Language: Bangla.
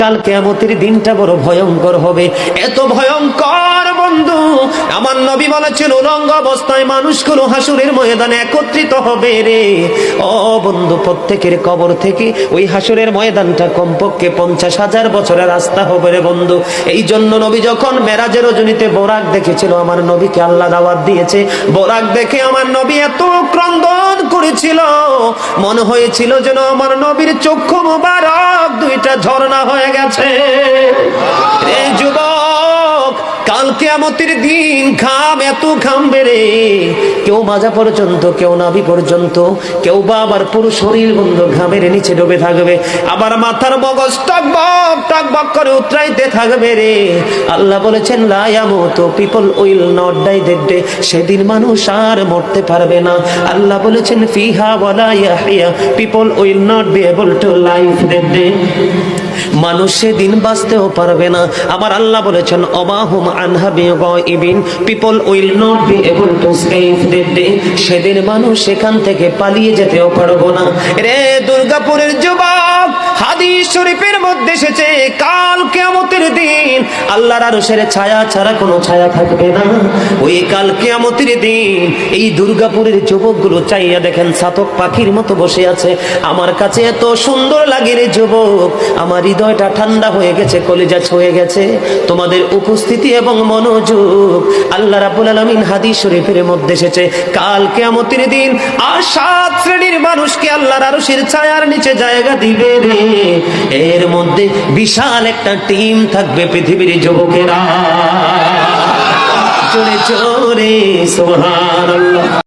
কাল কিয়ামতের দিনটা বড় ভয়ঙ্কর হবে, এত ভয়ঙ্কর বন্ধু। আমার নবী বলেছেন উলঙ্গ অবস্থায় মানুষগুলো হাসুরের ময়দানে একত্রিত হবে রে। ও বন্ধু, প্রত্যেকের কবর থেকে ওই হাসুরের ময়দানটা কমপক্ষে 50,000 বছরের রাস্তা হবে রে বন্ধু। এই জন্য নবী যখন মেরাজের রজনীতে বোরাক দেখেছিল, আমার নবীকে আল্লাহ দাওয়াত দিয়েছে, বোরাক দেখে আমার নবী এত ক্রন্দন করেছিল, মনে হয়েছিল যেন আমার নবীর চক্ষু মুবারক দুইটা ঝর্ণা হয়ে গেছে। রে যুবক, কাল কিয়ামতের দিন ঘাম এত ঘামবে রে, কেউ মাজা পর্যন্ত, কেউ নাভি পর্যন্ত, কেউ বা আবার পুরো শরীর বন্ধু ঘামের নিচে ডুবে থাকবে, আবার মাথার মগজ টকবক টকবক করে উতরাইতে থাকবে রে। আল্লাহ বলেছেন লা ইয়ামুতু, people will not die that day, সেদিন মানুষ আর মরতে পারবে না। আল্লাহ বলেছেন ফিহা ওয়ালা ইয়াহইয়া, people will not be able to live that day, মানুষ সেদিন বাঁচতেও পারবে না। আমার আল্লাহ বলেছেন অমাহুম আনহা বিগাইবিন, people will not be able to escape that day, সেদিন মানুষ সেখান থেকে পালিয়ে যেতেও পারবো না। রে দুর্গাপুরের যুবক, হাদিস শরীফের মধ্যে এসেছে কাল কিয়ামতের দিন আল্লাহর আরশের ছায়া ছাড়া কোনো ছায়া থাকবে না। ওই কাল কিয়ামতের দিন এই দুর্গাপুরের যুবকগুলো চাইয়া দেখেন চাতক পাখির মতো বসে আছে। আমার কাছে এত সুন্দর লাগে রে যুবক, আমার হৃদয়টা ঠান্ডা হয়ে গেছে, কলিজা ছুঁয়ে গেছে তোমাদের উপস্থিতি এবং মনোযোগ। আল্লাহ রাব্বুল আলামিন হাদিস শরীফের মধ্যে এসেছে কাল কিয়ামতের দিন আর 7 শ্রেণীর মানুষকে আল্লাহর আরশের ছায়ার নিচে জায়গা দিবে রে। এর মধ্যে বিশাল একটা টিম থাকবে পৃথিবীর যুবকেরা। জোরে জোরে সুবহানাল্লাহ।